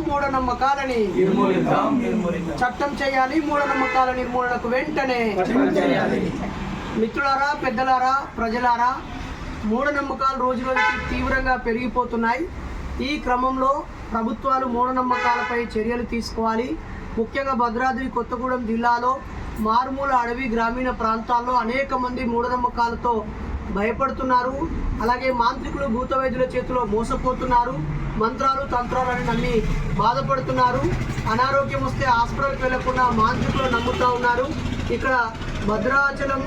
మూఢనమ్మకాలని చట్టం చేయాలి. మూఢనమ్మకాల నిర్మూలనకు వెంటనే మిత్రులారా, పెద్దలారా, ప్రజలారా, మూఢనమ్మకాలు రోజు రోజుకి తీవ్రంగా పెరిగిపోతున్నాయి. ఈ క్రమంలో ప్రభుత్వాలు మూఢనమ్మకాలపై చర్యలు తీసుకోవాలి. ముఖ్యంగా భద్రాద్రి కొత్తగూడెం జిల్లాలో మారుమూల అడవి గ్రామీణ ప్రాంతాల్లో అనేక మంది మూఢనమ్మకాలతో భయపడుతున్నారు. అలాగే మాంత్రికులు, భూత వైద్యుల చేతిలో మోసపోతున్నారు. మంత్రాలు, తంత్రాలను నమ్మి బాధపడుతున్నారు. అనారోగ్యం వస్తే హాస్పిటల్కి వెళ్లకుండా మాంత్రికులు నమ్ముతూ ఉన్నారు. ఇక్కడ భద్రాచలం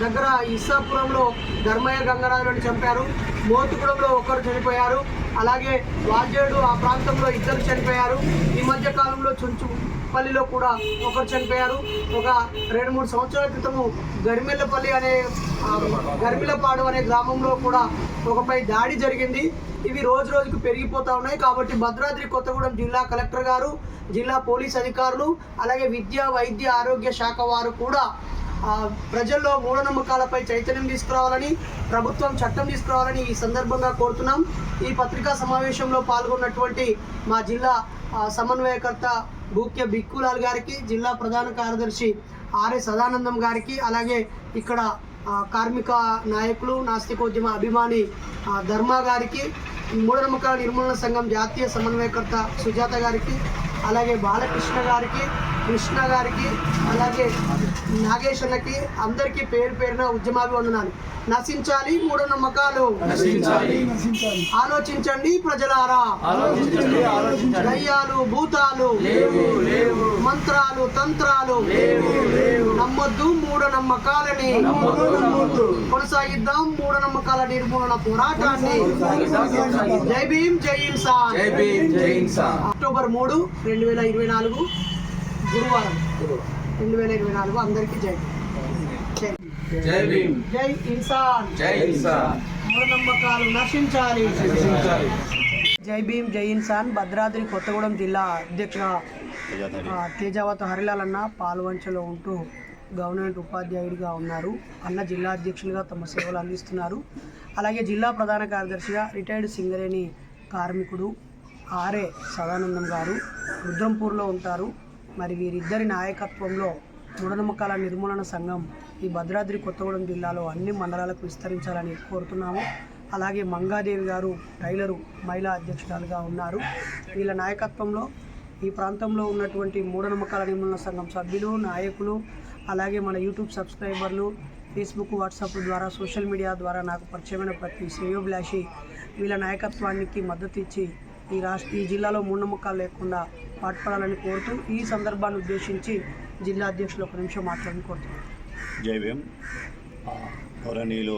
దగ్గర ఇస్సాపురంలో ధర్మయ్య గంగరాజులను చంపారు. మోతుగూడెంలో ఒకరు చనిపోయారు. అలాగే వాజేడు ఆ ప్రాంతంలో ఇద్దరు చనిపోయారు. ఈ మధ్య కాలంలో చుంచుపల్లిలో కూడా ఒకరు చనిపోయారు. ఒక 2-3 సంవత్సరాల క్రితము గరిమిలపాడు అనే గ్రామంలో కూడా ఒకపై దాడి జరిగింది. ఇవి రోజు రోజుకు పెరిగిపోతూ ఉన్నాయి. కాబట్టి భద్రాద్రి కొత్తగూడెం జిల్లా కలెక్టర్ గారు, జిల్లా పోలీస్ అధికారులు, అలాగే విద్యా, వైద్య, ఆరోగ్య శాఖ వారు కూడా ప్రజల్లో మూఢనమ్మకాలపై చైతన్యం తీసుకురావాలని, ప్రభుత్వం చట్టం తీసుకురావాలని ఈ సందర్భంగా కోరుతున్నాం. ఈ పత్రికా సమావేశంలో పాల్గొన్నటువంటి మా జిల్లా సమన్వయకర్త బూక్య బిక్కులాల్ గారికి, జిల్లా ప్రధాన కార్యదర్శి ఆర్ఎస్ సదానందం గారికి, అలాగే ఇక్కడ కార్మిక నాయకులు, నాస్తికోద్యమ అభిమాని ధర్మ గారికి, మూఢనమ్మకాల నిర్మూలన సంఘం జాతీయ సమన్వయకర్త సుజాత గారికి, అలాగే బాలకృష్ణ గారికి, కృష్ణ గారికి, అలాగే నాగేశ్వరకి, అందరికీ పేరు పేరున ఉద్యమాభివందనాలు. నశించాలి మూఢనమ్మకాలు, ఆలోచించండి ప్రజలారా. దయ్యాలు, భూతాలు, మంత్రాలు, తంత్రాలు నమ్మొద్దు. మూఢనమ్మకాలని కొనసాగిద్దాం. మూఢనమ్మకాల నిర్మూలన పోరాటాన్ని. జై భీమ్, జై ఇన్సాన్. అక్టోబర్ 3, 2024 గురువారం 2024. అందరికీ జై జై భీమ్, జై ఇన్సాన్, జై ఇన్సాన్. మూఢనమ్మకాలు నశించాలి. జై భీమ్, జై ఇన్సాన్. భద్రాద్రి కొత్తగూడెం జిల్లా అధ్యక్షుడు తేజావత్ హరిలాల్ అన్న పాల్వంచలో ఉంటూ గవర్నమెంట్ ఉపాధ్యాయుడిగా ఉన్నారు. అన్న జిల్లా అధ్యక్షులుగా తమ సేవలు అందిస్తున్నారు. అలాగే జిల్లా ప్రధాన కార్యదర్శిగా రిటైర్డ్ సింగరేణి కార్మికుడు ఆర్ఏ సదానందం గారు రుద్రంపూర్లో ఉంటారు. మరి వీరిద్దరి నాయకత్వంలో మూఢనమ్మకాల నిర్మూలన సంఘం ఈ భద్రాద్రి కొత్తగూడెం జిల్లాలో అన్ని మండలాలకు విస్తరించాలని కోరుతున్నాము. అలాగే మంగాదేవి గారు టైలరు మహిళా అధ్యక్షురాలుగా ఉన్నారు. వీళ్ళ నాయకత్వంలో ఈ ప్రాంతంలో ఉన్నటువంటి మూఢనమ్మకాల నిర్మూలన సంఘం సభ్యులు, నాయకులు, అలాగే మన యూట్యూబ్ సబ్స్క్రైబర్లు, ఫేస్బుక్, వాట్సాప్ ద్వారా, సోషల్ మీడియా ద్వారా నాకు పరిచయమైన ప్రతి శ్రేయోభిలాషి వీళ్ళ నాయకత్వానికి మద్దతు ఇచ్చి ఈ జిల్లాలో మూఢనమ్మకాలు లేకుండా పాటుపడాలని కోరుతూ ఈ సందర్భాన్ని ఉద్దేశించి జిల్లా అధ్యక్షులు ఒక నిమిషం మాట్లాడాలని కోరుతున్నాను. జై భీమ్. గౌరవనీయులు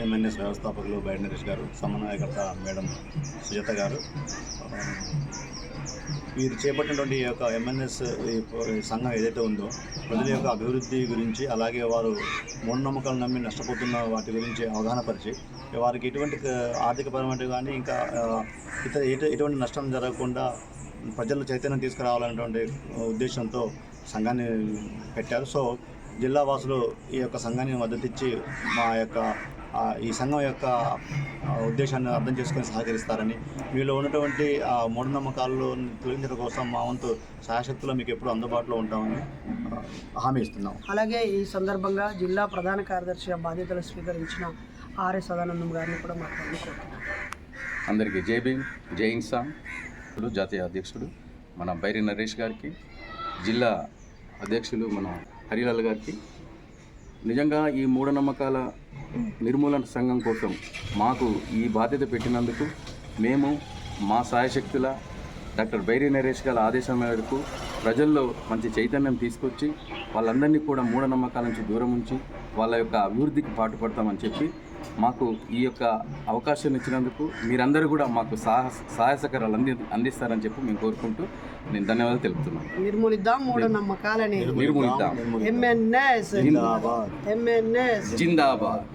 ఎంఎన్ఎస్ వ్యవస్థాపకులు బైడి నరేష్ గారు, సమన్వయకర్త మేడం సుజాత గారు, వీరు చేపట్టినటువంటి ఈ యొక్క ఎంఎన్ఎస్ సంఘం ఏదైతే ఉందో ప్రజల యొక్క అభివృద్ధి గురించి, అలాగే వారు మూఢనమ్మకాలు నమ్మి నష్టపోతున్న వాటి గురించి అవగాహన పరిచి వారికి ఎటువంటి ఆర్థికపరమైన కానీ ఇంకా ఎటువంటి నష్టం జరగకుండా ప్రజల్లో చైతన్యం తీసుకురావాలనేటువంటి ఉద్దేశంతో సంఘాన్ని పెట్టారు. సో జిల్లా వాసులు ఈ యొక్క సంఘాన్ని మద్దతిచ్చి మా యొక్క ఈ సంఘం యొక్క ఉద్దేశాన్ని అర్థం చేసుకొని సహకరిస్తారని, మీలో ఉన్నటువంటి మూఢనమ్మకాలను తొలగించడం కోసం మా వంతు సహాయశక్తులు మీకు ఎప్పుడు అందుబాటులో ఉంటామని హామీ ఇస్తున్నాం. అలాగే ఈ సందర్భంగా జిల్లా ప్రధాన కార్యదర్శిగా బాధ్యతలు స్వీకరించిన ఆర్ఎస్ సదానందం గారిని కూడా మాట్లాడుకుంటున్నాం. అందరికీ జై భీమ్, జై ఇన్సాన్. జాతీయ అధ్యక్షుడు మన బైరి నరేష్ గారికి, జిల్లా అధ్యక్షులు మన హరిలాల్ గారికి, నిజంగా ఈ మూఢనమ్మకాల నిర్మూలన సంఘం కోసం మాకు ఈ బాధ్యత పెట్టినందుకు మేము మా సాయశక్తుల డాక్టర్ బైరి నరేష్ గారి ఆదేశం మేరకు ప్రజల్లో మంచి చైతన్యం తీసుకొచ్చి వాళ్ళందరినీ కూడా మూఢనమ్మకాల నుంచి దూరం ఉంచి వాళ్ళ యొక్క అభివృద్ధికి పాటుపడతామని చెప్పి మాకు ఈ యొక్క అవకాశం ఇచ్చినందుకు మీరందరూ కూడా మాకు సహాయ సహకారాలు అందిస్తారని చెప్పి మేము కోరుకుంటూ నేను ధన్యవాదాలు తెలుపుతున్నాను. నిర్మూలిద్దాం మూఢనమ్మకాలని. నిర్మూలిద్దాం. ఎంఎన్ఎస్ జిందాబాద్, ఎంఎన్ఎస్ జిందాబాద్.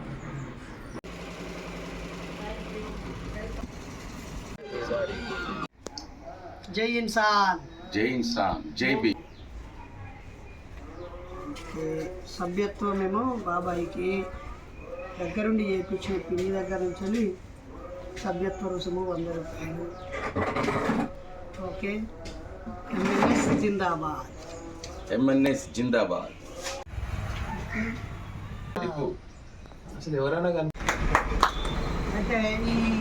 జై ఇన్సాన్, జై ఇన్సాన్, జై భీమ్. సభ్యత్వమేమో బాబాయికి దగ్గరుండి చేయించిన పిల్లి దగ్గర నుంచి సభ్యత్వ రుసుము 100 రూపాయలు. ఓకే, ఎంఎన్ఎస్ జిందాబాద్. ఎంఎన్ఎస్ జిందాబాద్. అయితే ఈ